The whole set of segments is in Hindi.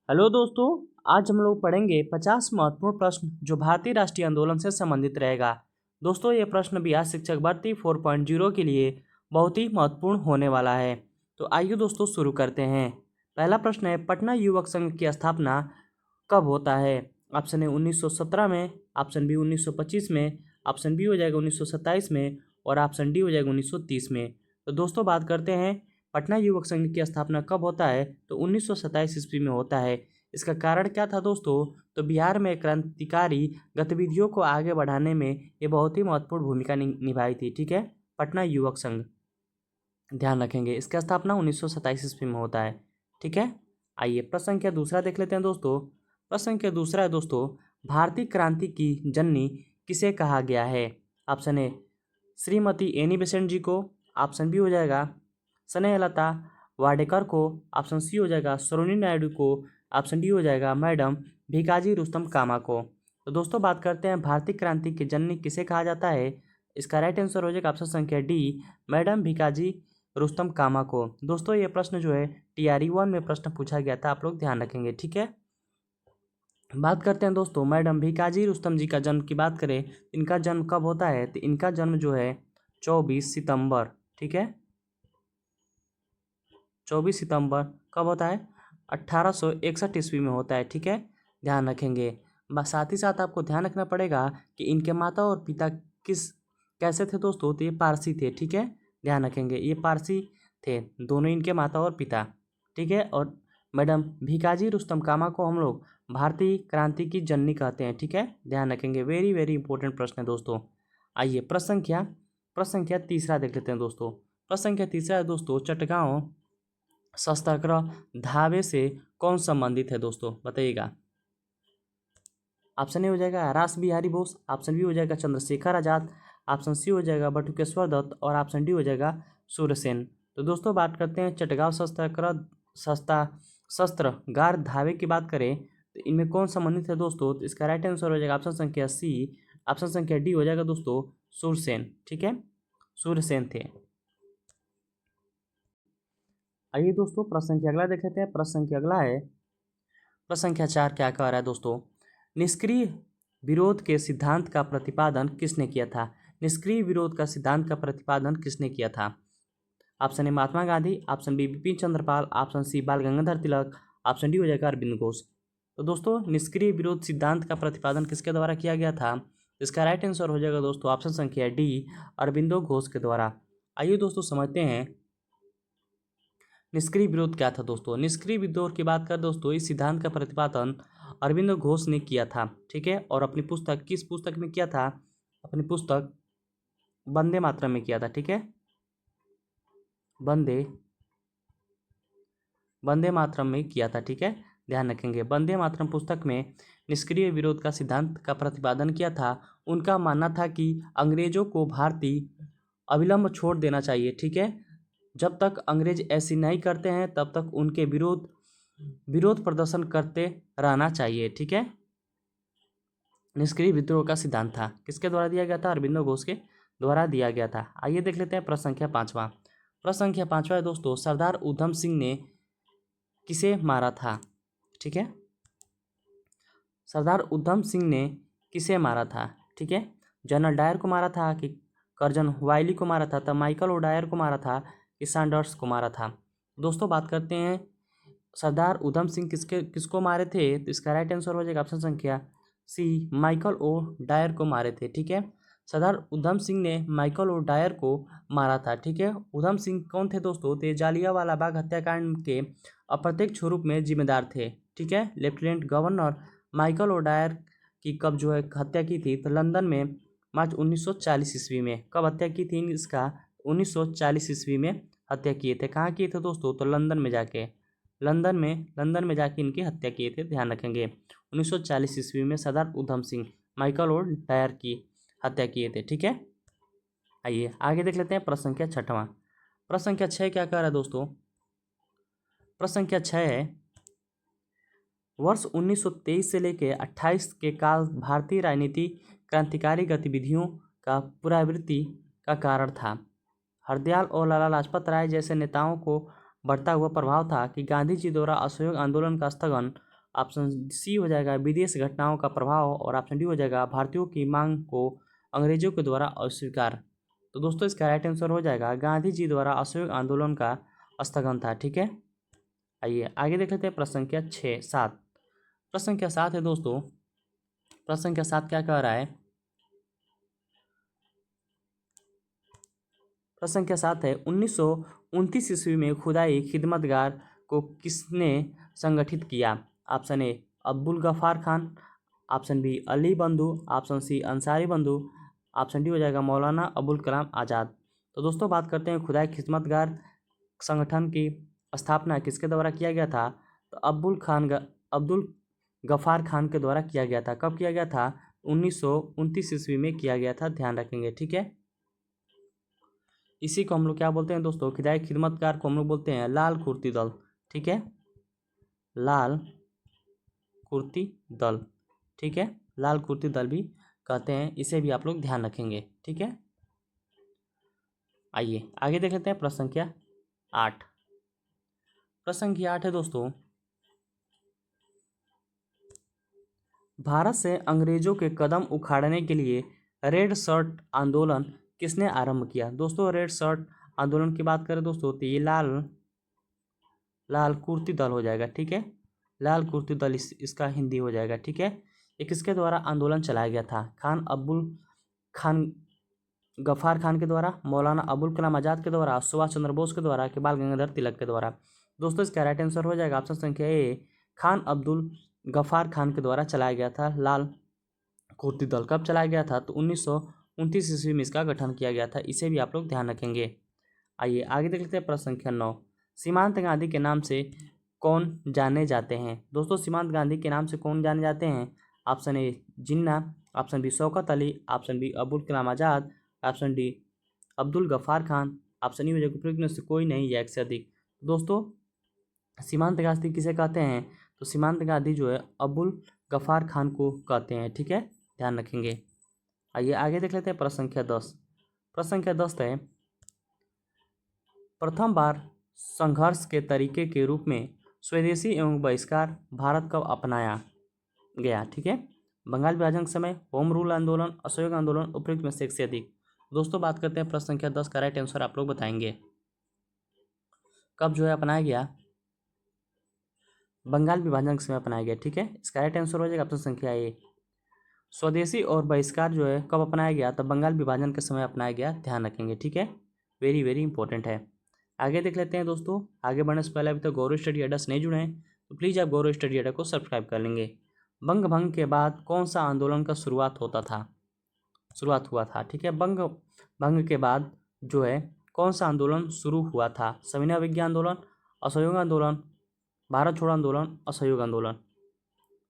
हेलो दोस्तों। आज हम लोग पढ़ेंगे 50 महत्वपूर्ण प्रश्न जो भारतीय राष्ट्रीय आंदोलन से संबंधित रहेगा। दोस्तों ये प्रश्न बिहार शिक्षक भर्ती 4.0 के लिए बहुत ही महत्वपूर्ण होने वाला है। तो आइए दोस्तों शुरू करते हैं। पहला प्रश्न है, पटना युवक संघ की स्थापना कब होता है? ऑप्शन ए 1917 में, ऑप्शन बी 1925 में, ऑप्शन बी हो जाएगा 1927 में और ऑप्शन डी हो जाएगा 1930 में। तो दोस्तों बात करते हैं पटना युवक संघ की स्थापना कब होता है, तो 1927 ईस्वी में होता है। इसका कारण क्या था दोस्तों? तो बिहार में क्रांतिकारी गतिविधियों को आगे बढ़ाने में ये बहुत ही महत्वपूर्ण भूमिका निभाई थी। ठीक है, पटना युवक संघ, ध्यान रखेंगे इसका स्थापना 1927 ईस्वी में होता है। ठीक है, आइए प्रश्न संख्या दूसरा देख लेते हैं दोस्तों। प्रश्न संख्या दूसरा है दोस्तों, भारतीय क्रांति की जननी किसे कहा गया है? Option A Shrimati Annie Besant ji को, ऑप्शन बी हो जाएगा स्नेहलता वाडेकर को, ऑप्शन सी हो जाएगा सरोजिनी नायडू को, ऑप्शन डी हो जाएगा मैडम भीकाजी रुस्तम कामा को। तो दोस्तों बात करते हैं भारतीय क्रांति की जननी किसे कहा जाता है। इसका राइट आंसर हो जाएगा ऑप्शन संख्या डी, मैडम भीकाजी रुस्तम कामा को। दोस्तों ये प्रश्न जो है TRE 1 में प्रश्न पूछा गया था, आप लोग ध्यान रखेंगे। ठीक है, बात करते हैं दोस्तों मैडम भीकाजी रुस्तम जी का जन्म की बात करें, इनका जन्म कब होता है? तो इनका जन्म जो है 24 सितंबर, ठीक है 24 सितंबर कब होता है? 1861 ईस्वी में होता है। ठीक है, ध्यान रखेंगे। बस साथ ही साथ आपको ध्यान रखना पड़ेगा कि इनके माता और पिता कैसे थे दोस्तों? तो ये पारसी थे। ठीक है, ध्यान रखेंगे ये पारसी थे दोनों इनके माता और पिता। ठीक है, और मैडम भीकाजी रुस्तम कामा को हम लोग भारतीय क्रांति की जननी कहते हैं। ठीक है, ध्यान रखेंगे, वेरी वेरी इंपॉर्टेंट प्रश्न है दोस्तों। आइए प्रश्न संख्या तीसरा देख लेते हैं दोस्तों। प्रश्न संख्या तीसरा है दोस्तों, चटगांव सत्याग्रह धावे से कौन संबंधित है दोस्तों? बताइएगा। ऑप्शन ए हो जाएगा रास बिहारी बोस, ऑप्शन बी हो जाएगा चंद्रशेखर आजाद, ऑप्शन सी हो जाएगा बटुकेश्वर दत्त और ऑप्शन डी हो जाएगा सूर्यसेन। तो दोस्तों बात करते हैं चटगांव सत्याग्रह शस्त्रागार धावे की बात करें तो इनमें कौन संबंधित है दोस्तों? तो इसका राइट आंसर हो जाएगा ऑप्शन संख्या सी, ऑप्शन संख्या डी हो जाएगा दोस्तों सूर्यसेन। ठीक है, सूर्यसेन थे। आइए दोस्तों प्रश्न संख्या अगला देख लेते हैं। प्रश्न संख्या अगला है, प्रश्न संख्या 4 क्या कह रहा है दोस्तों, निष्क्रिय विरोध के सिद्धांत का प्रतिपादन किसने किया था? निष्क्रिय विरोध का सिद्धांत का प्रतिपादन किसने किया था? Option A Mahatma Gandhi, option B Bipin Chandrapal, option C Bal Gangadhar Tilak, option D हो जाएगा अरविंद घोष। तो दोस्तों निष्क्रिय विरोध सिद्धांत का प्रतिपादन किसके द्वारा किया गया था? इसका राइट आंसर हो जाएगा दोस्तों ऑप्शन संख्या डी, अरविंदो घोष के द्वारा। आइए दोस्तों समझते हैं निष्क्रिय विरोध क्या था दोस्तों। निष्क्रिय विरोध की बात कर दोस्तों, इस सिद्धांत का प्रतिपादन अरविंदो घोष ने किया था। ठीक है, और अपनी पुस्तक, किस पुस्तक में किया था? अपनी पुस्तक वंदे मातरम में किया था। ठीक है, वंदे मातरम में किया था। ठीक है, ध्यान रखेंगे, वंदे मातरम पुस्तक में निष्क्रिय विरोध का सिद्धांत का प्रतिपादन किया था। उनका मानना था कि अंग्रेजों को भारतीय अविलंब छोड़ देना चाहिए। ठीक है, जब तक अंग्रेज ऐसी नहीं करते हैं तब तक उनके विरोध प्रदर्शन करते रहना चाहिए। ठीक है, निष्क्रिय विद्रोह का सिद्धांत था, किसके द्वारा दिया गया था? अरविंदो घोष के द्वारा दिया गया था। आइए देख लेते हैं प्रश्न संख्या 5वां। प्रश्न संख्या 5वां है दोस्तों, सरदार उधम सिंह ने किसे मारा था? ठीक है, सरदार उधम सिंह ने किसे मारा था? ठीक है, जनरल डायर को मारा था कि कर्जन वाइली को मारा था, तब माइकल ओडायर को मारा था कि सैंडर्स को मारा था? दोस्तों बात करते हैं सरदार उधम सिंह किसको मारे थे, तो इसका राइट आंसर हो जाएगा ऑप्शन संख्या सी, माइकल ओ डायर को मारे थे। ठीक है, सरदार उधम सिंह ने माइकल ओ डायर को मारा था। ठीक है, उधम सिंह कौन थे दोस्तों? तो जालियांवाला बाग हत्याकांड के अप्रत्यक्ष रूप में जिम्मेदार थे। ठीक है, lieutenant governor Michael O'Dwyer की कब जो है हत्या की थी? तो लंदन में मार्च 1940 ईस्वी में। कब हत्या की थी इसका? 1940 ईस्वी में हत्या किए थे। कहाँ किए थे दोस्तों? तो लंदन में जाके इनकी हत्या किए थे, ध्यान रखेंगे। 1940 ईस्वी में सरदार उधम सिंह माइकल और डायर की हत्या किए थे। ठीक है, आइए आगे देख लेते हैं प्रश्न संख्या 6वां। प्रश्न संख्या 6 क्या कह रहा है दोस्तों? प्रश्न संख्या 6 है, वर्ष 1923 से लेकर 28 के काल भारतीय राजनीति क्रांतिकारी गतिविधियों का पुनरावृत्ति का कारण था। हरदयाल और लाला लाजपत राय जैसे नेताओं को बढ़ता हुआ प्रभाव था कि गांधी जी द्वारा असहयोग आंदोलन का स्थगन ऑप्शन सी हो जाएगा विदेश घटनाओं का प्रभाव, और ऑप्शन डी हो जाएगा भारतीयों की मांग को अंग्रेजों के द्वारा अस्वीकार। तो दोस्तों इसका राइट आंसर हो जाएगा गांधी जी द्वारा असहयोग आंदोलन का स्थगन था। ठीक है, आइए आगे देख लेते हैं प्रश्न संख्या 6-7। प्रश्न संख्या 7 है दोस्तों, प्रश्न संख्या 7 क्या कह रहा है? प्रश्न संख्या 7 है 1929 ईस्वी में खुदाई खिदमतगार को किसने संगठित किया? Option A Abdul Ghaffar Khan, option B Ali Bandhu, option सी अंसारी बंधु, ऑप्शन डी हो जाएगा मौलाना अबुल कलाम आज़ाद। तो दोस्तों बात करते हैं खुदाई खिदमतगार संगठन की स्थापना किसके द्वारा किया गया था? तो अब्दुल गफ्फार खान के द्वारा किया गया था। कब किया गया था? 1929 ईस्वी में किया गया था, ध्यान रखेंगे। ठीक है, इसी को हम लोग क्या बोलते हैं दोस्तों? खुदाई खिदमतगार को हम लोग बोलते हैं लाल कुर्ती दल। ठीक है, लाल कुर्ती दल। ठीक है, लाल कुर्ती दल भी कहते हैं, इसे भी आप लोग ध्यान रखेंगे। ठीक है, आइए आगे देख लेते हैं प्रश्न संख्या 8। प्रश्न संख्या 8 है दोस्तों, भारत से अंग्रेजों के कदम उखाड़ने के लिए रेड शर्ट आंदोलन किसने आरंभ किया? दोस्तों रेड शर्ट आंदोलन की बात करें दोस्तों तो ये लाल कुर्ती दल हो जाएगा। ठीक है, लाल कुर्ती दल इसका हिंदी हो जाएगा। ठीक है, ये किसके द्वारा आंदोलन चलाया गया था? खान गफ्फार खान के द्वारा, मौलाना अबुल कलाम आज़ाद के द्वारा, सुभाष चंद्र बोस के द्वारा, कि बाल गंगाधर तिलक के द्वारा। दोस्तों इसका राइट आंसर हो जाएगा ऑप्शन संख्या ए खान अब्दुल गफ्फार खान के द्वारा चलाया गया था लाल कुर्ती दल। कब चलाया गया था? तो 1929 ईस्वी में इसका गठन किया गया था, इसे भी आप लोग ध्यान रखेंगे। आइए आगे देख लेते हैं प्रश्न संख्या 9। सीमांत गांधी के नाम से कौन जाने जाते हैं? दोस्तों सीमांत गांधी के नाम से कौन जाने जाते हैं? Option A Jinnah, option B Shaukat Ali, option B Abul Kalam Azad, option D Abdul Ghaffar Khan, option E हो जाएगा उपयुक्त में से कोई नहीं या एक से अधिक। दोस्तों सीमांत गांधी किसे कहते हैं? तो सीमांत गांधी जो है अबुल गफ्फार खान को कहते हैं। ठीक है, ध्यान रखेंगे। आइए आगे देख लेते हैं प्रश्न संख्या 10। प्रश्न संख्या 10 है प्रथम बार संघर्ष के तरीके के रूप में स्वदेशी एवं बहिष्कार भारत कब अपनाया गया? ठीक है, बंगाल विभाजन के समय, होम रूल आंदोलन, असहयोग आंदोलन, उपयुक्त में से एक से अधिक। दोस्तों बात करते हैं प्रश्न संख्या 10 का राइट आंसर आप लोग बताएंगे। कब जो है अपनाया गया? बंगाल विभाजन के समय अपनाया गया। ठीक है, इसका राइट आंसर हो जाएगा ऑप्शन संख्या ए स्वदेशी और बहिष्कार जो है कब अपनाया गया? तो बंगाल विभाजन के समय अपनाया गया, ध्यान रखेंगे। ठीक है, वेरी वेरी इंपॉर्टेंट है। आगे देख लेते हैं दोस्तों। आगे बढ़ने से पहले अभी तक गौरव स्टडी अड्डा से नहीं जुड़े हैं तो प्लीज़ आप गौरव स्टडी अड्डा को सब्सक्राइब कर लेंगे। बंग भंग के बाद कौन सा आंदोलन का शुरुआत हुआ था? ठीक है, बंग भंग के बाद जो है कौन सा आंदोलन शुरू हुआ था? सविनय अवज्ञा आंदोलन, असहयोग आंदोलन, भारत छोड़ो आंदोलन, असहयोग आंदोलन।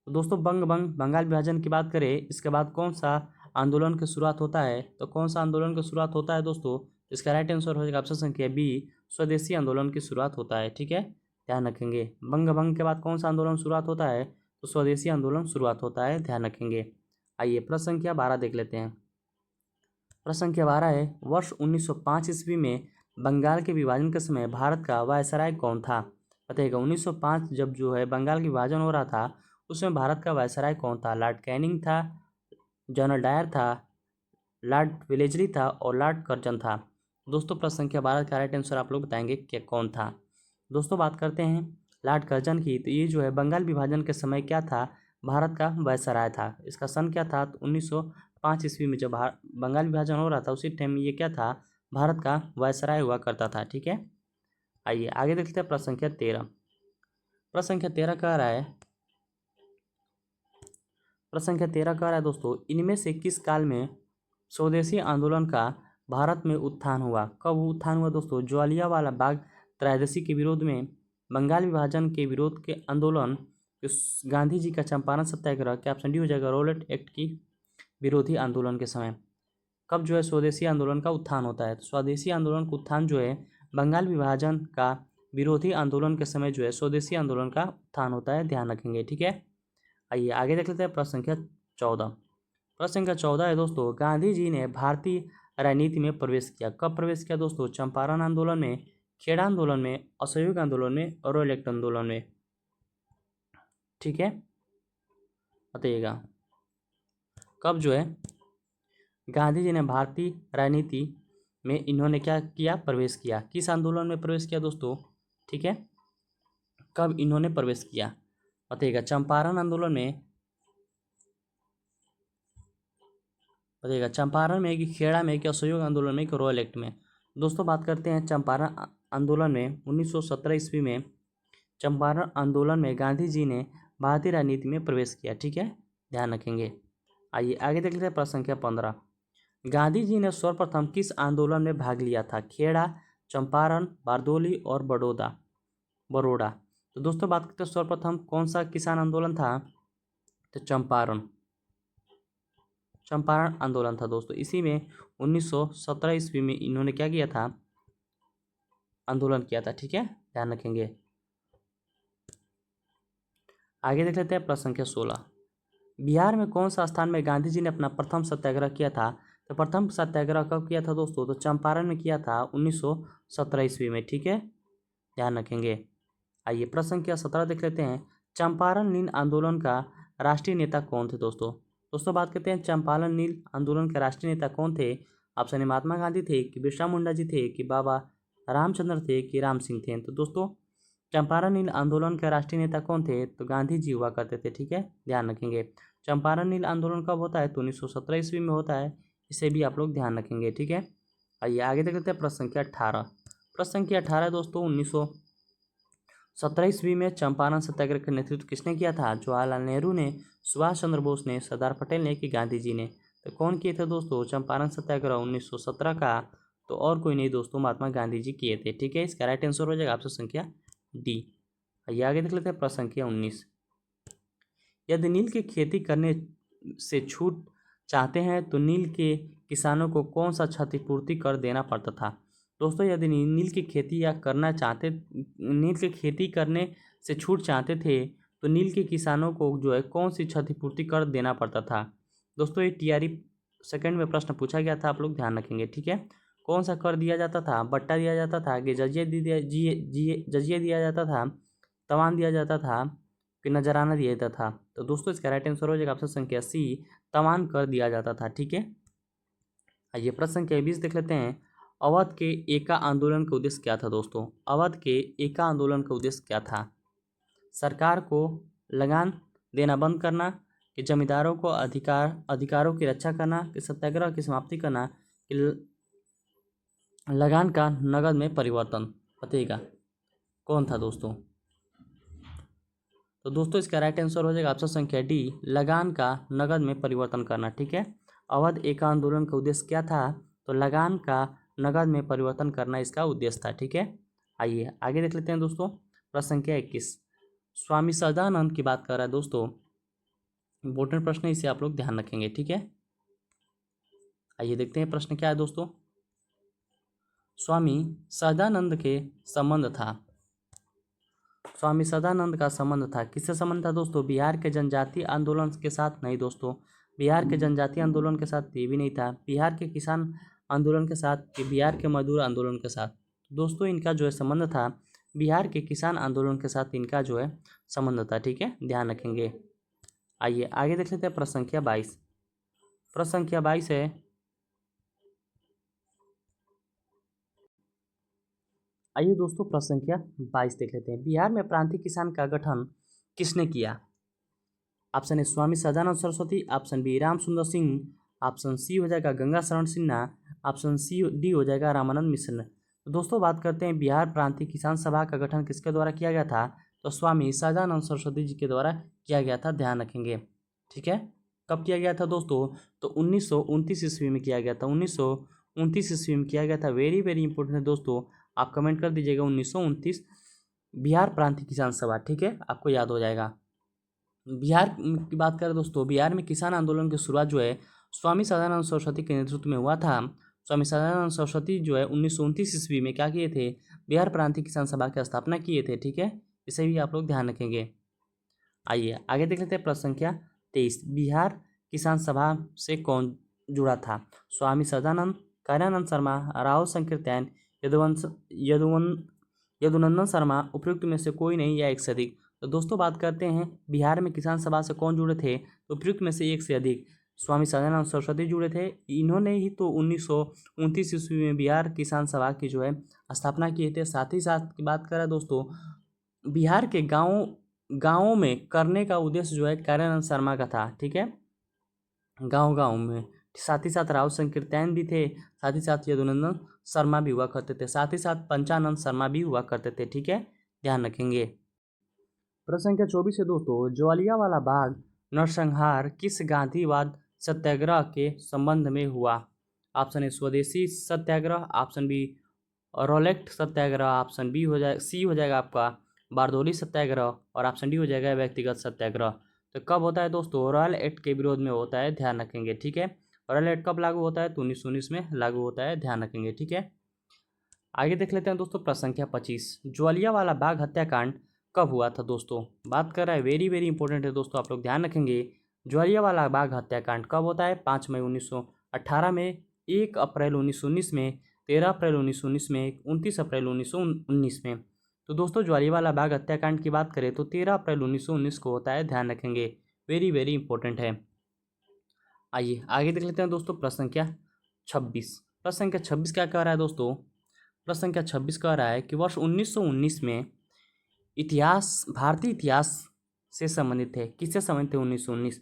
तो दोस्तों बंगाल विभाजन की बात करें, इसके बाद कौन सा आंदोलन की शुरुआत होता है? तो कौन सा आंदोलन की शुरुआत होता है दोस्तों? इसका राइट आंसर हो जाएगा ऑप्शन संख्या बी स्वदेशी आंदोलन की शुरुआत होता है। ठीक है, ध्यान रखेंगे। भंग के बाद कौन सा आंदोलन शुरुआत होता है? तो स्वदेशी आंदोलन शुरुआत होता है, ध्यान रखेंगे। आइए प्रश्न संख्या 12 देख लेते हैं। प्रश्न संख्या 12 है वर्ष 1905 ईस्वी में बंगाल के विभाजन के समय भारत का वायसराय कौन था? बताइएगा 1905 जब जो है बंगाल का विभाजन हो रहा था उसमें भारत का वायसराय कौन था? लॉर्ड कैनिंग था, जनरल डायर था, लॉर्ड वेलेस्ली था और लॉर्ड कर्जन था। दोस्तों प्रश्न संख्या 12 का राइट आंसर आप लोग बताएंगे कि कौन था। दोस्तों बात करते हैं लॉर्ड कर्जन की, तो ये जो है बंगाल विभाजन के समय क्या था? भारत का वायसराय था। इसका सन क्या था? तो 1905 ईस्वी में जब बंगाल विभाजन हो रहा था उसी टाइम ये क्या था? भारत का वायसराय हुआ करता था। ठीक है, आइए आगे देखते हैं प्रश्न संख्या 13। प्रश्न संख्या 13 कह रहा है दोस्तों इनमें से किस काल में स्वदेशी आंदोलन का भारत में उत्थान हुआ? कब उत्थान हुआ दोस्तों? ज्वालियांवाला बाग त्रयोदशी के विरोध में, बंगाल विभाजन के विरोध के आंदोलन, गांधी जी का चंपारण सत्याग्रह, के ऑप्शन डी हो जाएगा रॉलेट एक्ट की विरोधी आंदोलन के समय। कब जो है स्वदेशी आंदोलन का उत्थान होता है? तो स्वदेशी आंदोलन का उत्थान जो है बंगाल विभाजन का विरोधी आंदोलन के समय जो है स्वदेशी आंदोलन का उत्थान होता है, ध्यान रखेंगे। ठीक है, आइए आगे देख लेते हैं प्रश्न संख्या 14। प्रश्न संख्या 14 है दोस्तों गांधी जी ने भारतीय राजनीति में प्रवेश किया। कब प्रवेश किया दोस्तों? चंपारण आंदोलन में, खेड़ा आंदोलन में, असहयोग आंदोलन में और रॉलेट आंदोलन में। ठीक है, बताइएगा कब जो है गांधी जी ने भारतीय राजनीति में इन्होंने क्या किया, प्रवेश किया, किस आंदोलन में प्रवेश किया दोस्तों, ठीक है, कब इन्होंने प्रवेश किया, बताइएगा। चंपारण आंदोलन में, बताइएगा चंपारण में कि खेड़ा में कि असहयोग आंदोलन में कि रॉयल एक्ट में। दोस्तों बात करते हैं चंपारण आंदोलन में 1917 ईस्वी में चंपारण आंदोलन में गांधी जी ने भारतीय राजनीति में प्रवेश किया, ठीक है, ध्यान रखेंगे। आइए आगे देख लेते हैं प्रश्न संख्या 15। गांधी जी ने सर्वप्रथम किस आंदोलन में भाग लिया था, खेड़ा, चंपारण, बारदोली और बड़ौदा। तो दोस्तों बात करते हैं सर्वप्रथम कौन सा किसान आंदोलन था, तो चंपारण आंदोलन था दोस्तों। इसी में 1917 ईस्वी में इन्होंने क्या किया था, आंदोलन किया था, ठीक है, ध्यान रखेंगे। आगे देख लेते हैं प्रश्न संख्या 16। बिहार में कौन सा स्थान में गांधी जी ने अपना प्रथम सत्याग्रह किया था, तो प्रथम सत्याग्रह कब किया था दोस्तों, तो चंपारण में किया था 1917 ईस्वी में, ठीक है, ध्यान रखेंगे। आइए प्रश्न संख्या 17 देख लेते हैं। चंपारण नील आंदोलन का राष्ट्रीय नेता कौन थे दोस्तों बात करते हैं चंपारण नील आंदोलन के राष्ट्रीय नेता कौन थे। ऑप्शन ए महात्मा गांधी थे, कि बिरसा मुंडा जी थे, कि बाबा रामचंद्र थे, कि राम सिंह थे। तो दोस्तों चंपारण नील आंदोलन के राष्ट्रीय नेता कौन थे, तो गांधी जी हुआ करते थे, ठीक है, ध्यान रखेंगे। चंपारण नील आंदोलन कब होता है, तो 1917 ईस्वी में होता है, इसे भी आप लोग ध्यान रखेंगे, ठीक है। आइए आगे देख लेते हैं प्रश्न संख्या 18। प्रश्न संख्या 18 दोस्तों 1917 ईस्वी में चंपारण सत्याग्रह का नेतृत्व किसने किया था, जवाहरलाल नेहरू ने, सुभाष चंद्र बोस ने, सरदार पटेल ने, कि गांधी जी ने। तो कौन किए थे दोस्तों चंपारण सत्याग्रह 1917 का, तो और कोई नहीं दोस्तों, महात्मा गांधी जी किए थे, ठीक है। इसका राइट आंसर हो जाएगा ऑप्शन संख्या डी। आइए आगे देख लेते हैं प्रश्न संख्या 19। यदि नील की खेती करने से छूट चाहते हैं तो नील के किसानों को कौन सा क्षतिपूर्ति कर देना पड़ता था। दोस्तों यदि नील की खेती नील की खेती करने से छूट चाहते थे तो नील के किसानों को जो है कौन सी क्षतिपूर्ति कर देना पड़ता था। दोस्तों ये टीआरई सेकंड में प्रश्न पूछा गया था, आप लोग ध्यान रखेंगे, ठीक है। कौन सा कर दिया जाता था, बट्टा दिया जाता था, कि जजिया दिया जाता था, तवान दिया जाता था, कि नजराना दिया जाता था। तो दोस्तों इसका राइट आंसर हो जाएगा ऑप्शन संख्या सी, तवान कर दिया जाता था, ठीक है। आइए प्रश्न संख्या 20 देख लेते हैं। अवध के एका आंदोलन का उद्देश्य क्या था दोस्तों, अवध के एका आंदोलन का उद्देश्य क्या था। सरकार को लगान देना बंद करना, कि जमींदारों को अधिकारों की रक्षा करना, कि सत्याग्रह की समाप्ति करना, कि लगान का नगद में परिवर्तन। बताइएगा कौन था दोस्तों। तो दोस्तों इसका राइट आंसर हो जाएगा ऑप्शन संख्या डी, लगान का नगद में परिवर्तन करना, ठीक है। अवध एका आंदोलन का उद्देश्य क्या था, तो लगान का नगद में परिवर्तन करना इसका उद्देश्य था, ठीक है। आइए आगे देख लेते हैं दोस्तों प्रश्न संख्या 21। स्वामी सदानंद की बात कर रहा है दोस्तों, इंपॉर्टेंट प्रश्न है, इसे आप लोग ध्यान रखेंगे, ठीक है। आइए देखते हैं प्रश्न क्या है दोस्तों। स्वामी सदानंद के संबंध था, स्वामी सदानंद का संबंध था, किससे संबंध था दोस्तों, बिहार के जनजातीय आंदोलन के साथ नहीं दोस्तों, बिहार के जनजातीय आंदोलन के साथ ये भी नहीं था, बिहार के किसान आंदोलन के साथ, कि बिहार के मजदूर आंदोलन के साथ। दोस्तों इनका जो है संबंध था बिहार के किसान आंदोलन के साथ, इनका जो है संबंध था, ठीक है, ध्यान रखेंगे। आइए आगे देख लेते हैं प्रश्न संख्या 22। प्रश्न संख्या 22 है, आइए दोस्तों प्रश्न संख्या 22 देख लेते हैं। बिहार में प्रांतीय किसान का गठन किसने किया। Option A Swami Sadanand Saraswati, option B Ram Sundar Singh, option C हो जाएगा गंगा शरण सिन्हा, ऑप्शन सी डी हो जाएगा रामानंद मिश्र। तो दोस्तों बात करते हैं बिहार प्रांतीय किसान सभा का गठन किसके द्वारा किया गया था, तो स्वामी सदानंद सरस्वती जी के द्वारा किया गया था, ध्यान रखेंगे, ठीक है। कब किया गया था दोस्तों, तो 1929 ईस्वी में किया गया था, 1929 ईस्वी में किया गया था। वेरी वेरी इंपॉर्टेंट है दोस्तों, आप कमेंट कर दीजिएगा 1929 बिहार प्रांतीय किसान सभा, ठीक है, आपको याद हो जाएगा। बिहार की बात करें दोस्तों, बिहार में किसान आंदोलन की शुरुआत जो है स्वामी सदानंद सरस्वती के नेतृत्व में हुआ था। स्वामी सदानंद सरस्वती जो है 1929 ईस्वी में क्या किए थे, बिहार प्रांतीय किसान सभा की स्थापना किए थे, ठीक है, इसे भी आप लोग ध्यान रखेंगे। आइए आगे देख लेते हैं प्रश्न संख्या 23। बिहार किसान सभा से कौन जुड़ा था, स्वामी सदानंद, कार्यानंद शर्मा, राव संकीर्तन, यदुनंदन शर्मा, उपयुक्त में से कोई नहीं या एक से अधिक। तो दोस्तों बात करते हैं बिहार में किसान सभा से कौन जुड़े थे, तो उपयुक्त में से एक से अधिक स्वामी सदानंद सरस्वती जुड़े थे। इन्होंने ही तो 1929 ईस्वी में बिहार किसान सभा की जो है स्थापना किए थे। साथ ही साथ की बात करें दोस्तों, बिहार के गाँवों में करने का उद्देश्य जो है कार्यानंद शर्मा का था। ठीक है, गाँव में। साथ ही साथ राव संकीर्तन भी थे, साथ ही साथ यदुनंदन शर्मा भी हुआ करते थे, साथ ही साथ पंचानंद शर्मा भी हुआ करते थे। ठीक है, ध्यान रखेंगे। प्रश्न संख्या 24 है दोस्तों, ज्वालियांवाला बाग नरसंहार किस गांधीवाद सत्याग्रह के संबंध में हुआ? ऑप्शन ए स्वदेशी सत्याग्रह, ऑप्शन बी रोलेक्ट सत्याग्रह, ऑप्शन बी सी हो जाएगा आपका बारदोली सत्याग्रह, और ऑप्शन डी हो जाएगा व्यक्तिगत सत्याग्रह। तो कब होता है दोस्तों? रॉयल एक्ट के विरोध में होता है, ध्यान रखेंगे। ठीक है, रॉयल एक्ट कब लागू होता है? तो 1919 में लागू होता है, ध्यान रखेंगे। ठीक है, आगे देख लेते हैं दोस्तों प्रश्न संख्या 25, ज्वालियांवाला बाग हत्याकांड कब हुआ था दोस्तों? बात कर रहा है, वेरी वेरी इंपॉर्टेंट है दोस्तों, आप लोग ध्यान रखेंगे। ज्वालियांवाला बाग हत्याकांड कब होता है? 5 मई 1918 में, 1 अप्रैल 1919 में, 13 अप्रैल 1919 में, 29 अप्रैल 1919 में। तो दोस्तों ज्वालियांवाला बाग हत्याकांड की बात करें तो 13 अप्रैल 1919 को होता है, ध्यान रखेंगे, वेरी वेरी इंपॉर्टेंट है। आइए आगे देख लेते हैं दोस्तों प्रश्न संख्या 26। प्रश्न संख्या 26 क्या कह रहा है दोस्तों? प्रश्न संख्या 26 कह रहा है कि वर्ष 1919 में भारतीय इतिहास से संबंधित है। किससे संबंधित है 1919?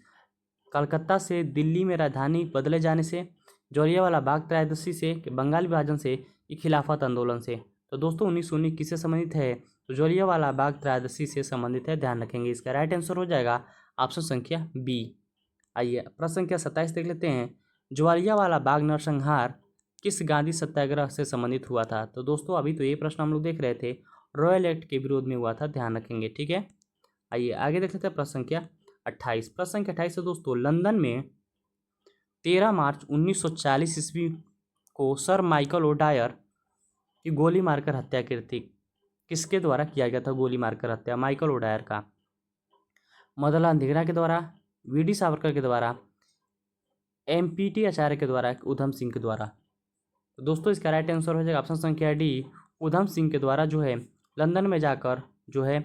कलकत्ता से दिल्ली में राजधानी बदले जाने से, ज्वालियांवाला बाग त्रयोदशी से, बंगाल विभाजन से, कि खिलाफत आंदोलन से। तो दोस्तों 1919 किससे संबंधित है? तो ज्वालियांवाला बाग त्रयोदशी से संबंधित है, ध्यान रखेंगे। इसका राइट आंसर हो जाएगा ऑप्शन संख्या बी। आइए प्रश्न संख्या 27 देख लेते हैं, ज्वालियांवाला बाग नरसंहार किस गांधी सत्याग्रह से संबंधित हुआ था? तो दोस्तों अभी तो ये प्रश्न हम लोग देख रहे थे, रॉयल एक्ट के विरोध में हुआ था, ध्यान रखेंगे। ठीक है, आइए आगे देख लेते हैं प्रश्न संख्या 28। प्रश्न संख्या 28 है दोस्तों, लंदन में 13 मार्च 1940 ईस्वी को सर माइकल ओडायर की गोली मारकर हत्या की थी। किसके द्वारा किया गया था गोली मारकर हत्या? माइकल ओडायर का। मदनलाल धिंगरा के द्वारा, वीडी सावरकर के द्वारा, एमपीटी आचार्य के द्वारा, उधम सिंह के द्वारा। तो दोस्तों इसका राइट आंसर हो जाएगा ऑप्शन संख्या डी, उधम सिंह के द्वारा जो है लंदन में जाकर जो है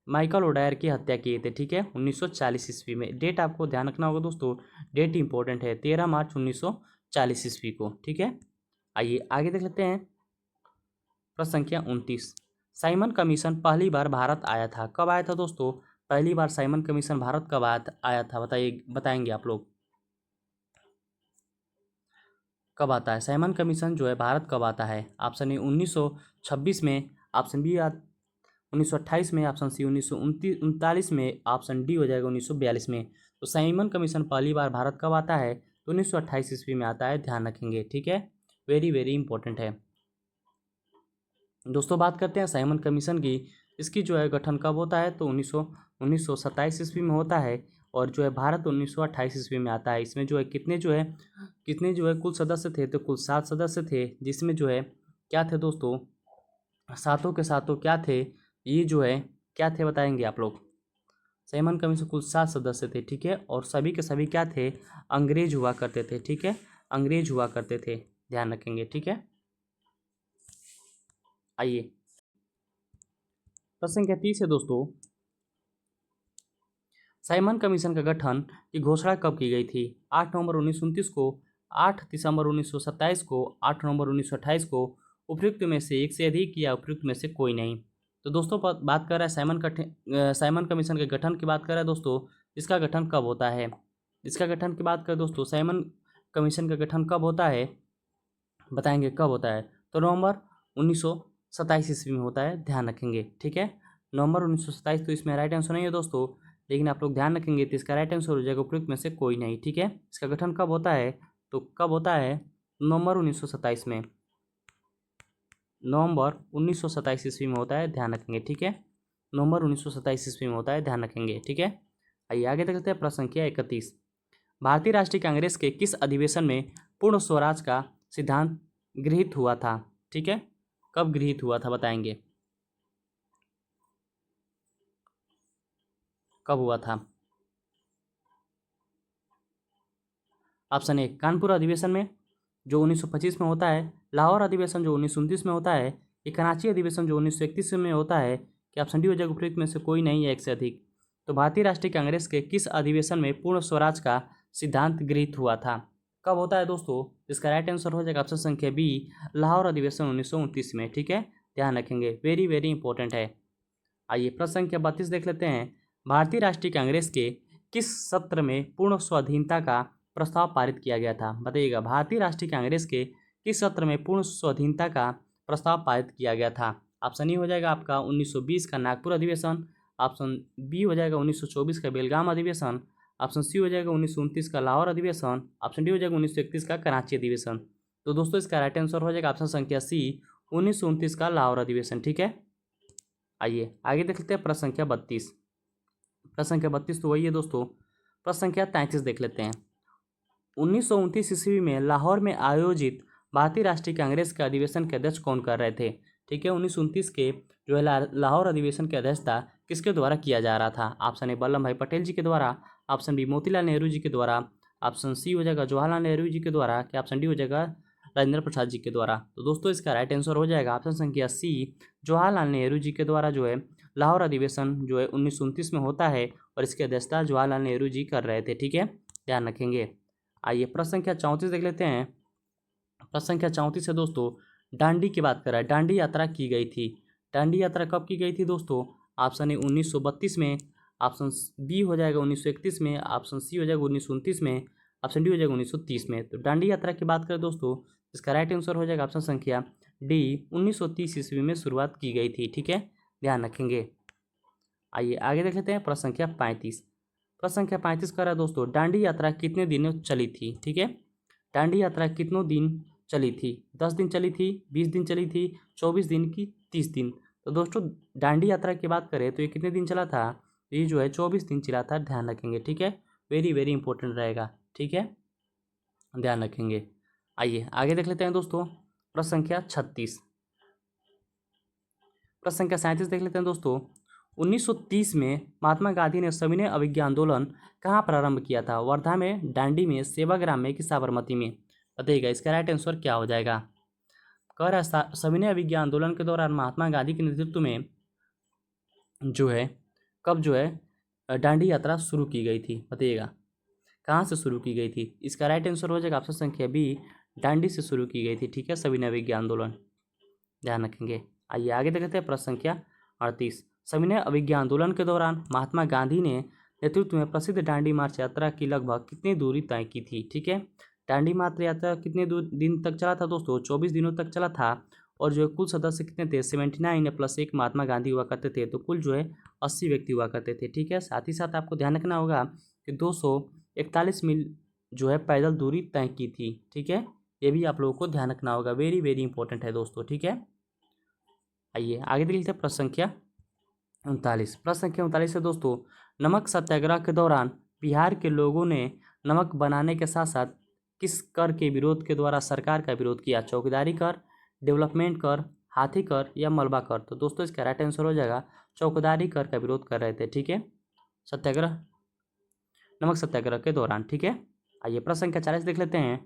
माइकल ओडायर की हत्या किए थे। ठीक है, 1940 ईस्वी में। डेट आपको ध्यान रखना होगा दोस्तों, डेट इंपॉर्टेंट है, 13 मार्च 1940 ईस्वी को। ठीक है, आइए आगे देख लेते हैं प्रश्न संख्या 29। साइमन कमीशन पहली बार भारत आया था, कब आया था दोस्तों? पहली बार साइमन कमीशन भारत कब आया था, बताएंगे आप लोग, कब आता है साइमन कमीशन जो है भारत कब आता है? ऑप्शन ए 1926 में, ऑप्शन बी 1928 में, ऑप्शन सी 1939 में, ऑप्शन डी हो जाएगा 1942 में। तो साइमन कमीशन पहली बार भारत कब आता है? तो 1928 ईस्वी में आता है, ध्यान रखेंगे। ठीक है, वेरी वेरी इंपॉर्टेंट है दोस्तों। बात करते हैं साइमन कमीशन की, इसकी जो है गठन कब होता है? तो 1927 ईस्वी में होता है, और जो है भारत 1928 ईस्वी में आता है। इसमें जो है कितने जो है कुल सदस्य थे? तो कुल 7 सदस्य थे, जिसमें जो है क्या थे दोस्तों? सातों के सातों क्या थे? ये जो है क्या थे बताएंगे आप लोग। साइमन कमीशन कुल 7 सदस्य थे। ठीक है, और सभी के सभी क्या थे? अंग्रेज हुआ करते थे। ठीक है, अंग्रेज हुआ करते थे, ध्यान रखेंगे। ठीक है, आइए प्रश्न संख्या 30 है दोस्तों, साइमन कमीशन का गठन की घोषणा कब की गई थी? 8 नवंबर 1929 को, 8 दिसंबर 1927 को, 8 नवंबर 1928 को, उपयुक्त में से एक से अधिक या उपयुक्त में से कोई नहीं। तो दोस्तों बात कर रहा है साइमन कमीशन के गठन की बात कर रहा है दोस्तों। इसका गठन कब होता है? इसका गठन की बात करें दोस्तों, साइमन कमीशन का गठन कब होता है बताएंगे, कब होता है? तो नवंबर 1927 ईस्वी में होता है, ध्यान रखेंगे। ठीक है, नवंबर 1927। तो इसमें राइट आंसर नहीं है दोस्तों, लेकिन आप लोग ध्यान रखेंगे तो इसका राइट आंसर हो जाएगा उपयुक्त में से कोई नहीं। ठीक है, इसका गठन कब होता है? तो कब होता है? नवंबर 1927 में, नवंबर 1927 ईस्वी में होता है, ध्यान रखेंगे। ठीक है, नवंबर 1927 ईस्वी में होता है, ध्यान रखेंगे। ठीक है, आइए आगे देखते हैं प्रश्न संख्या 31। भारतीय राष्ट्रीय कांग्रेस के किस अधिवेशन में पूर्ण स्वराज का सिद्धांत गृहीत हुआ था? ठीक है, कब गृहीत हुआ था बताएंगे, कब हुआ था? ऑप्शन ए कानपुर अधिवेशन में जो 1925 में होता है, लाहौर अधिवेशन जो 1929 में होता है, ये कराची अधिवेशन जो 1931 में होता है, कि ऑप्शन डी हो जाएगा उपयुक्त में से कोई नहीं या एक से अधिक। तो भारतीय राष्ट्रीय कांग्रेस के किस अधिवेशन में पूर्ण स्वराज का सिद्धांत गृहीत हुआ था? कब होता है दोस्तों? इसका राइट आंसर हो जाएगा ऑप्शन संख्या बी, लाहौर अधिवेशन 1929 में। ठीक है, ध्यान रखेंगे, वेरी वेरी इंपॉर्टेंट है। आइए प्रश्न संख्या 32 देख लेते हैं। भारतीय राष्ट्रीय कांग्रेस के किस सत्र में पूर्ण स्वाधीनता का प्रस्ताव पारित किया गया था? बताइएगा, भारतीय राष्ट्रीय कांग्रेस के किस सत्र में पूर्ण स्वाधीनता का प्रस्ताव पारित किया गया था? ऑप्शन ई हो जाएगा आपका 1920 का नागपुर अधिवेशन, ऑप्शन बी हो जाएगा 1924 का बेलगाम अधिवेशन, ऑप्शन सी हो जाएगा 1929 का लाहौर अधिवेशन, ऑप्शन डी हो जाएगा 1931 का कराची अधिवेशन। तो दोस्तों इसका राइट आंसर हो जाएगा ऑप्शन संख्या सी, 1929 का लाहौर अधिवेशन। ठीक है, आइए आगे देख लेते हैं प्रश्न संख्या 32। प्रश्न संख्या 32 तो वही है दोस्तों। प्रश्न संख्या 33 देख लेते हैं। 1929 ईस्वी में लाहौर में आयोजित भारतीय राष्ट्रीय कांग्रेस के अधिवेशन के अध्यक्ष कौन कर रहे थे? ठीक है, 1929 के जो है लाहौर अधिवेशन की अध्यक्षता किसके द्वारा किया जा रहा था? ऑप्शन ए वल्लभ भाई पटेल जी के द्वारा, ऑप्शन बी मोतीलाल नेहरू जी के द्वारा, ऑप्शन सी हो जाएगा जवाहरलाल नेहरू जी के द्वारा, कि ऑप्शन डी हो जाएगा राजेंद्र प्रसाद जी के द्वारा। तो दोस्तों इसका राइट आंसर हो जाएगा ऑप्शन संख्या सी, जवाहरलाल नेहरू जी के द्वारा जो है लाहौर अधिवेशन जो है 1929 में होता है और इसकी अध्यक्षता जवाहरलाल नेहरू जी कर रहे थे। ठीक है, ध्यान रखेंगे। आइए प्रश्न संख्या 34 देख लेते हैं। प्रश्न संख्या 34 है दोस्तों, दांडी की बात कर रहा है। दांडी यात्रा की गई थी। दांडी यात्रा कब की गई थी दोस्तों? ऑप्शन ए 1932 में, ऑप्शन बी हो जाएगा 1931 में, ऑप्शन सी हो जाएगा 1929 में, ऑप्शन डी हो जाएगा 1930 में। तो दांडी यात्रा की बात करें दोस्तों, इसका राइट आंसर हो जाएगा ऑप्शन संख्या डी, 1930 ईस्वी में शुरुआत की गई थी। ठीक है, ध्यान रखेंगे। आइए आगे देख लेते हैं प्रश्न संख्या 35। प्रश्न संख्या 35 कर रहा है दोस्तों, दांडी यात्रा कितने दिनों चली थी? ठीक है, दांडी यात्रा कितनों दिन चली थी? 10 दिन चली थी, 20 दिन चली थी, 24 दिन की 30 दिन? तो दोस्तों दांडी यात्रा की बात करें तो ये कितने दिन चला था? ये जो है 24 दिन चला था, ध्यान रखेंगे। ठीक है, वेरी वेरी इंपॉर्टेंट रहेगा। ठीक है, ध्यान रखेंगे। आइए आगे देख लेते हैं दोस्तों प्रश्न संख्या 36। प्रश्न संख्या 37 देख लेते हैं दोस्तों। 1930 में महात्मा गांधी ने सविनय अवज्ञा आंदोलन कहाँ प्रारंभ किया था? वर्धा में, दांडी में, सेवाग्राम में कि साबरमती में? बताइएगा इसका राइट आंसर क्या हो जाएगा। कह रहा है सविनय अवज्ञा आंदोलन के दौरान महात्मा गांधी के नेतृत्व में जो है कब जो है दांडी यात्रा शुरू की गई थी? बताइएगा कहाँ से शुरू की गई थी? इसका राइट आंसर हो जाएगा ऑप्शन संख्या बी, दांडी से शुरू की गई थी। ठीक है, सविनय अवज्ञा आंदोलन, ध्यान रखेंगे। आइए आगे देखते हैं प्रश्न संख्या 38। सविनय अवज्ञा आंदोलन के दौरान महात्मा गांधी ने नेतृत्व में प्रसिद्ध दांडी मार्च यात्रा की लगभग कितनी दूरी तय की थी? ठीक है, दांडी मार्च यात्रा कितने दिन तक चला था दोस्तों? 24 दिनों तक चला था। और जो है कुल सदस्य कितने थे? 79 प्लस 1 महात्मा गांधी हुआ करते थे, तो कुल जो है 80 व्यक्ति हुआ करते थे। ठीक है, साथ ही साथ आपको ध्यान रखना होगा कि 241 मील जो है पैदल दूरी तय की थी। ठीक है, ये भी आप लोगों को ध्यान रखना होगा, वेरी वेरी इंपॉर्टेंट है दोस्तों। ठीक है, आइए आगे देख लेते हैं प्रश्न संख्या 39। प्रश्न संख्या 39 है दोस्तों, नमक सत्याग्रह के दौरान बिहार के लोगों ने नमक बनाने के साथ साथ किस कर के विरोध के द्वारा सरकार का विरोध किया? चौकीदारी कर, डेवलपमेंट कर, हाथी कर या मलबा कर? तो दोस्तों इसका राइट आंसर हो जाएगा चौकीदारी कर का विरोध कर रहे थे। ठीक है, सत्याग्रह, नमक सत्याग्रह के दौरान। ठीक है, आइए प्रश्न संख्या 40 देख लेते हैं।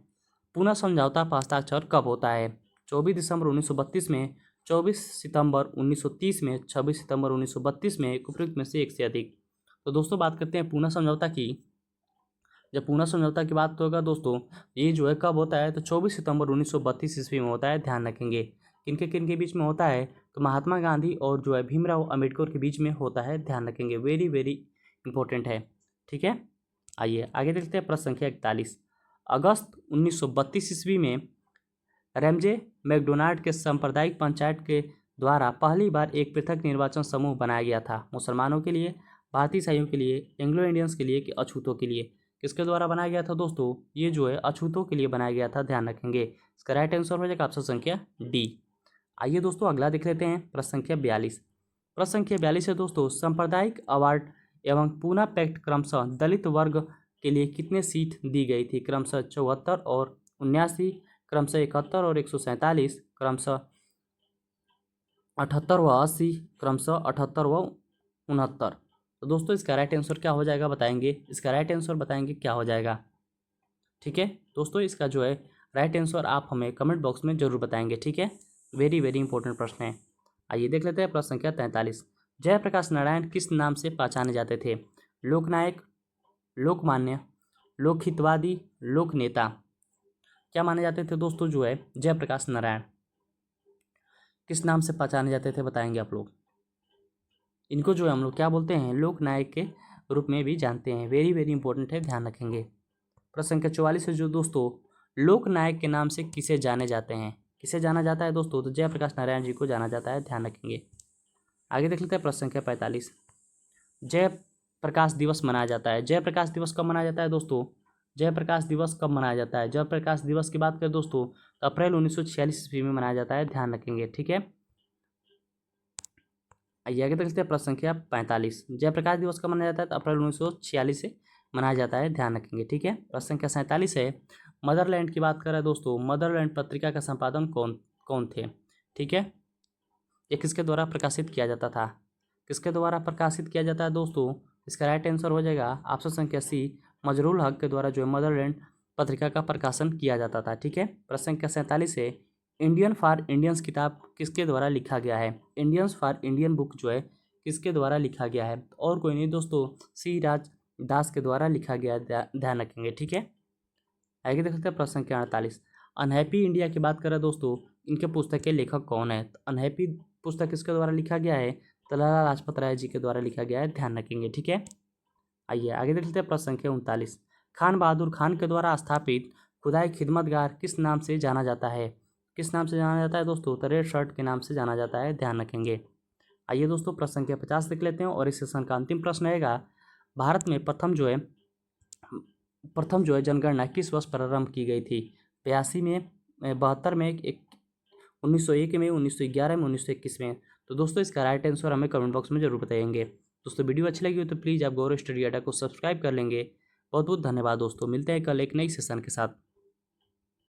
पूना समझौता पर हस्ताक्षर कब होता है? 24 दिसंबर 1932 में, 24 सितंबर 1930 में, 26 सितंबर 1932 में, उपयुक्त में से एक से अधिक? तो दोस्तों बात करते हैं पूना समझौता की। जब पूना समझौता की बात होगा दोस्तों, ये जो है कब होता है? तो 24 सितंबर 1932 ईस्वी में होता है, ध्यान रखेंगे। किनके बीच में होता है? तो महात्मा गांधी और जो है भीमराव अम्बेडकर के बीच में होता है, ध्यान रखेंगे, वेरी वेरी इंपॉर्टेंट है। ठीक है, आइए आगे देखते हैं प्रश्न संख्या 41। अगस्त 1932 ईस्वी में रैमजे मैकडोनाल्ड के सांप्रदायिक पंचायत के द्वारा पहली बार एक पृथक निर्वाचन समूह बनाया गया था। मुसलमानों के लिए, भारतीय ईसाइयों के लिए, एंग्लो इंडियंस के लिए कि अछूतों के लिए? किसके द्वारा बनाया गया था दोस्तों? ये जो है अछूतों के लिए बनाया गया था, ध्यान रखेंगे। इसका राइट आंसर हो जाएगा ऑप्शन संख्या डी। आइए दोस्तों अगला देख लेते हैं प्रश्न संख्या 42। प्रश्न संख्या 42 है दोस्तों, सांप्रदायिक अवार्ड एवं पूना पैक्ट क्रमशः दलित वर्ग के लिए कितने सीट दी गई थी? क्रमशः 74 और 79, क्रमशः 71 और 147, क्रमशः 78 व 80, क्रमशः 78 व 69। तो दोस्तों इसका राइट आंसर क्या हो जाएगा बताएंगे? इसका राइट आंसर बताएंगे क्या हो जाएगा। ठीक है दोस्तों, इसका जो है राइट आंसर आप हमें कमेंट बॉक्स में जरूर बताएंगे। ठीक है, वेरी वेरी इंपॉर्टेंट प्रश्न है। आइए देख लेते हैं प्रश्न संख्या 43। जयप्रकाश नारायण किस नाम से पहचाने जाते थे? लोकनायक, लोकमान्य, लोकहितवादी, लोकनेता। क्या माने जाते थे दोस्तों जो है जयप्रकाश नारायण किस नाम से पहचाने जाते थे बताएंगे आप लोग। इनको जो है हम लोग क्या बोलते हैं, लोकनायक के रूप में भी जानते हैं। वेरी वेरी इंपॉर्टेंट है, ध्यान रखेंगे। प्रश्न संख्या 44 है जो दोस्तों, लोकनायक के नाम से किसे जाने जाते हैं? किसे जाना जाता है दोस्तों? तो जयप्रकाश नारायण जी को जाना जाता है, ध्यान रखेंगे। आगे देख लेते हैं प्रश्न संख्या 45। जयप्रकाश दिवस मनाया जाता है। जयप्रकाश दिवस कब मनाया जाता है दोस्तों? जयप्रकाश दिवस कब मनाया जाता है? जयप्रकाश दिवस की बात करें दोस्तों तो अप्रैल 1946 ईस्वी में मनाया जाता है, ध्यान रखेंगे। ठीक है, आइए आगे देखते हैं प्रश्न संख्या 45। जयप्रकाश दिवस कब मनाया जाता है? तो अप्रैल 1946 से मनाया जाता है, ध्यान रखेंगे। ठीक है, प्रश्न संख्या 47 है। मदरलैंड की बात करें दोस्तों, मदरलैंड पत्रिका का संपादन कौन कौन थे? ठीक है, ये किसके द्वारा प्रकाशित किया जाता था? किसके द्वारा प्रकाशित किया जाता है दोस्तों? इसका राइट आंसर हो जाएगा ऑप्शन संख्या सी, मजरूल हक के द्वारा जो है मदरलैंड पत्रिका का प्रकाशन किया जाता था। ठीक है, प्रश्न संख्या 47 है। इंडियन फॉर इंडियंस किताब किसके द्वारा लिखा गया है? इंडियंस फॉर इंडियन बुक जो है किसके द्वारा लिखा गया है? और कोई नहीं दोस्तों, सी राज दास के द्वारा लिखा गया है, ध्यान रखेंगे। ठीक है, आगे देख सकते हैं प्रश्न संख्या 48। अनहैप्पी इंडिया की बात करें दोस्तों, इनके पुस्तक के लेखक कौन है? अनहैप्पी पुस्तक किसके द्वारा लिखा गया है? तो लाला लाजपत राय जी के द्वारा लिखा गया है, ध्यान रखेंगे। ठीक है, आइए आगे देख लेते हैं प्रश्न संख्या 39। खान बहादुर खान के द्वारा स्थापित खुदाई खिदमतगार किस नाम से जाना जाता है? किस नाम से जाना जाता है दोस्तों? तो रेड शर्ट के नाम से जाना जाता है, ध्यान रखेंगे। आइए दोस्तों प्रश्न संख्या 50 देख लेते हैं और इस सेशन का अंतिम प्रश्न रहेगा, भारत में प्रथम जो है जनगणना किस वर्ष प्रारंभ की गई थी? 82 में, 72 में, 1901 में, 1911 में, 1921 में। तो दोस्तों इसका राइट आंसर हमें कमेंट बॉक्स में जरूर बताएंगे। दोस्तों वीडियो अच्छी लगी हो तो प्लीज़ आप गौरव स्टडी अड्डा को सब्सक्राइब कर लेंगे। बहुत बहुत धन्यवाद दोस्तों, मिलते हैं कल एक नई सेशन के साथ।